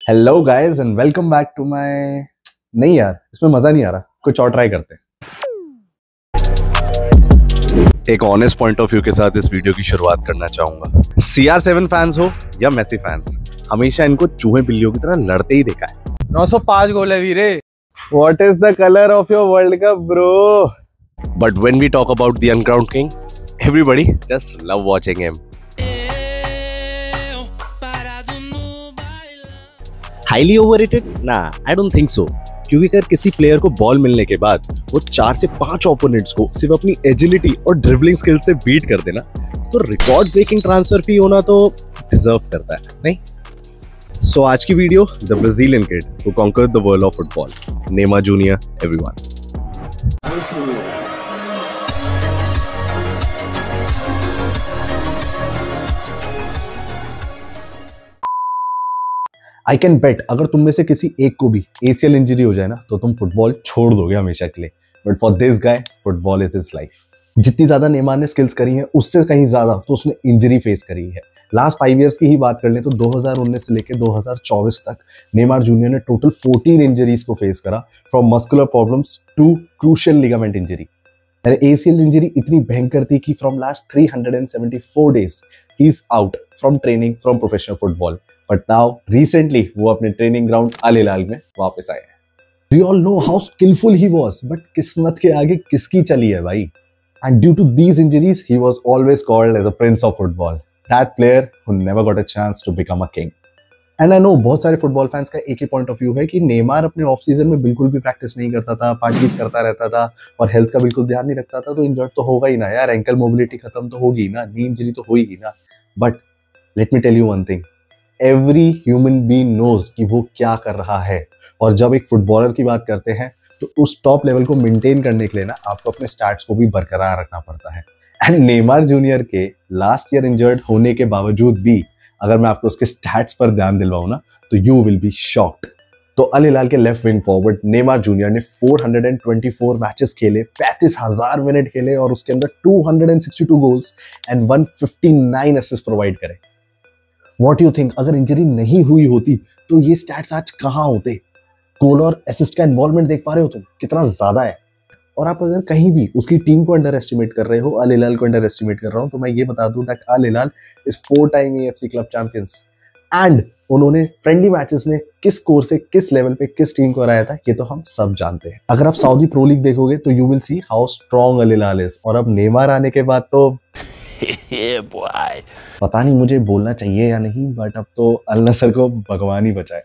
Hello guys and welcome back to my. नहीं यार, इसमें मजा नहीं आ रहा, कुछ और ट्राई करते हैं। एक ऑनेस्ट पॉइंट ऑफ व्यू के साथ इस वीडियो की शुरुआत करना चाहूंगा। CR7 फैंस हो या मेसी फैंस, हमेशा इनको चूहे बिल्लियों की तरह लड़ते ही देखा है। 905 गोल है वीरे। What is the color of your World Cup, bro? But when we talk about the uncrowned king, everybody just love watching him. Highly overrated? ना, आई डोंट थिंक सो। क्योंकि अगर किसी प्लेयर को बॉल मिलने के बाद वो 4 से 5 ओपोनेंट्स को सिर्फ अपनी एजिलिटी और ड्रिबलिंग स्किल से बीट कर देना, तो रिकॉर्ड ब्रेकिंग ट्रांसफर फी होना तो डिजर्व करता है, नहीं? सो आज की video, the Brazilian kid who conquered the world of football, Neymar junior, everyone. I can bet अगर तुम में से किसी एक को भी ACL इंजरी हो जाए ना, तो तुम फुटबॉल छोड़ दोगे हमेशा के लिए। But for this guy, football is his life. जितनी ज्यादा नेमार ने स्किल्स करी है, उससे कहीं ज्यादा तो उसने इंजरी फेस करी है। लास्ट 5 इयर्स की ही बात कर ले तो 2019 से लेकर 2024 तक नेमार जूनियर ने टोटल 14 इंजरीज को फेस करा, from muscular problems to crucial ligament injury. ACL injury इतनी भयंकर थी कि from last 374 days he is out from training from professional football. But now recently वो अपने ट्रेनिंग ग्राउंड अल हिलाल में वापस आए हैं। We all know how skillful he was, but किस्मत के आगे किसकी चली है भाई। And due to these injuries he was always called as a prince of football, that player who never got a chance to become a king. And I know बहुत सारे football fans का एक ही पॉइंट ऑफ व्यू है कि Neymar अपने off season में बिल्कुल भी प्रैक्टिस नहीं करता था, पार्टीज करता रहता था और हेल्थ का बिल्कुल ध्यान नहीं रखता था, तो इंजर्ड तो होगा ही ना यार, एंकल मोबिलिटी खत्म तो होगी ना, नी इंजरी तो होगी ना। But let me tell you one thing, every human being knows कि वो क्या कर रहा है। और जब एक फुटबॉलर की बात करते हैं तो उस टॉप लेवल को मेंटेन करने के लिए ना आपको अपने स्टैट्स को भी बरकरार रखना पड़ता है। एंड नेमार जूनियर के लास्ट ईयर इंजर्ड होने के बावजूद भी अगर मैं आपको उसके स्टैट्स पर ध्यान दिलवाऊं ना, तो यू विल बी शॉक्ड। तो अल हिलाल के left wing forward Neymar junior ने 424 मैचेस खेले, 35,000 मिनट खेले और उसके अंदर 262 गोल्स एंड 159 असिस्ट प्रोवाइड करे। What do you think, अगर इंजरी नहीं हुई होती तो ये स्टैट्स आज कहाँ होते? गोल और असिस्ट का इन्वॉल्वमेंट देख पा रहे हो तुम कितना ज्यादा है। और आप अगर कहीं भी उसकी टीम को अंडर एस्टिमेट कर रहे हो, अल हिलाल को अंडर एस्टिमेट कर रहा हूं, तो मैं ये बता दूं that Al Hilal is 4 time AFC club champions. And उन्होंने फ्रेंडली मैचेस में किस स्कोर से किस लेवल पे किस टीम को हराया था, ये तो हम सब जानते हैं। अगर आप सऊदी प्रो लीग देखोगे तो you will see how strong Al Hilal is. और अब नेमार आने के बाद तो पता नहीं मुझे बोलना चाहिए या नहीं, बट अब तो अल नसर को भगवान ही बचाए।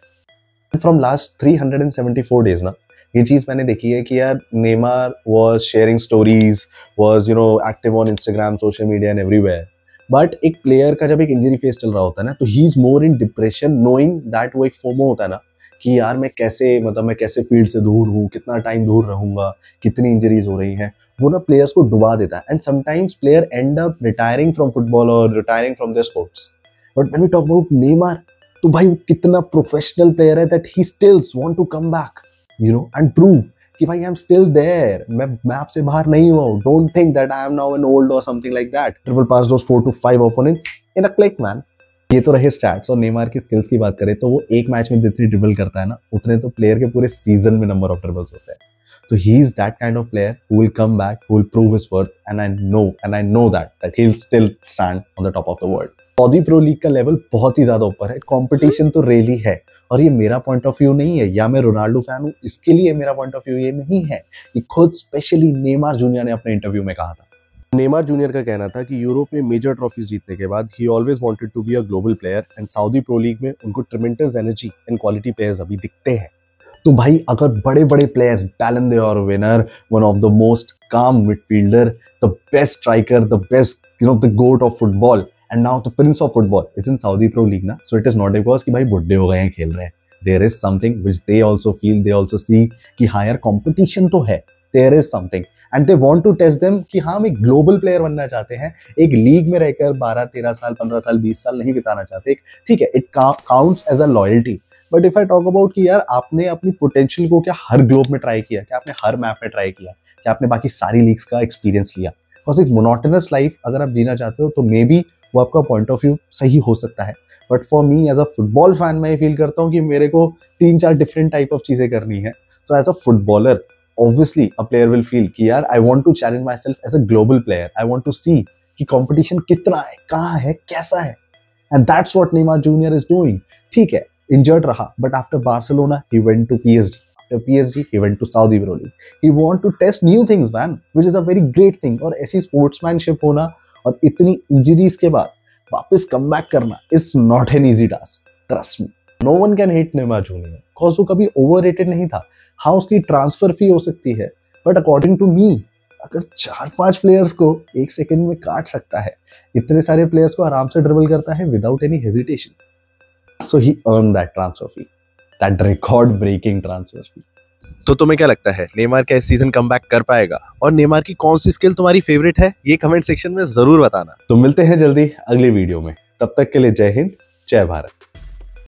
फ्रॉम लास्ट 374 डेज ना, ये चीज मैंने देखी है कि यार Neymar was sharing stories, was active on Instagram, social media and everywhere. But एक प्लेयर का जब एक इंजरी फेस चल रहा होता है ना, तो he is more in depression knowing that वो एक फोमो होता है ना कि यार मैं कैसे फील्ड से दूर हूँ, कितना टाइम दूर रहूंगा, कितनी इंजरीज हो रही हैं, वो ना प्लेयर्स को डुबा देता है। And sometimes player end up retiring from football और retiring from their sports. But when we talk about Neymar, तो भाई वो कितना प्रोफेशनल प्लेयर है that he stills want to come back and prove कि भाई आई एम स्टिल देयर, मैं map से बाहर नहीं हुआ हूँ। Don't think that I am now an old और something like that. Triple pass those 4 to 5 opponents in a click man. ये तो रहे स्टैट्स। और नेमार की स्किल्स की बात करें तो वो एक मैच में जितनी ड्रिबल करता है ना, उतने तो प्लेयर के पूरे सीजन में नंबर ऑफ ड्रिबल्स होते हैं। तो he is that kind of player who will come back, who will prove his worth, and I know that he will still stand on the top of the world. Saudi pro league का level बहुत ही ज्यादा ऊपर है, competition तो really है। और ये मेरा पॉइंट ऑफ व्यू नहीं है या मैं रोनाल्डो फैन हूँ इसके लिए मेरा पॉइंट ऑफ व्यू ये नहीं है, ये खुद स्पेशली नेमार जूनियर ने अपने इंटरव्यू में कहा था। नेमार जूनियर का कहना था कि यूरोप में मेजर ट्रॉफीज जीतने के बाद he always wanted to be a global player, and Saudi pro league में उनको tremendous energy and quality players अभी दिखते हैं। तो भाई अगर बड़े बड़े players, Ballon d'Or winner, one of the most calm midfielder, the best striker, the best the goat of football and now the prince of football is in Saudi pro league ना, so it is not because कि भाई बुढ़े हो गए हैं खेल रहे हैं। There is something which they also feel, they also see कि हाँ यार कंपटीशन तो है, there is something and they want to test them कि हाँ हम एक ग्लोबल प्लेयर बनना चाहते हैं, एक लीग में रहकर 12, 13 साल, 15 साल, 20 साल नहीं बिताना चाहते। ठीक है, it counts as a loyalty. But if I talk about कि यार आपने अपनी पोटेंशियल को क्या हर ग्लोब में ट्राई किया, क्या आपने हर मैप में ट्राई किया, क्या आपने बाकी सारी लीग्स का एक्सपीरियंस लिया? बिकॉज एक मोनोटोनस लाइफ अगर आप जीना चाहते हो तो मे बी वो आपका पॉइंट ऑफ व्यू सही हो सकता है, but for me as a football fan मैं फील करता हूँ कि मेरे को 3-4 डिफरेंट टाइप ऑफ चीजें करनी है. तो as a footballer obviously a player will feel कि यार I want to challenge myself as a global player. I want to see कि कंपटीशन कितना है, कहाँ है, कैसा है. And that's what Neymar junior is doing. ठीक है, इंजर्ड रहा, but after Barcelona he went to PSG. After PSG, he went to Saudi Pro League. He want to test new things, man, which is a very great thing. और ऐसी sportsmanship होना और इतनी injuries के बाद वापस comeback करना is not an easy task. Trust me. No one can hate Neymar Junior. Cause वो कभी overrated नहीं था. हाँ, उसकी transfer fee हो सकती है, but according to me, अगर 4-5 प्लेयर्स को एक सेकंड में काट सकता है, इतने सारे प्लेयर्स को आराम से ड्रिबल करता है without any hesitation. So he earned that transfer fee. That record breaking transfer fee. तो तुम्हें क्या लगता है, नेमार क्या इस सीजन कमबैक कर पाएगा? और नेमार की कौन सी स्किल तुम्हारी फेवरेट है, ये कमेंट सेक्शन में जरूर बताना. तो मिलते हैं जल्दी अगली वीडियो में. तब तक के लिए जय हिंद, जय भारत.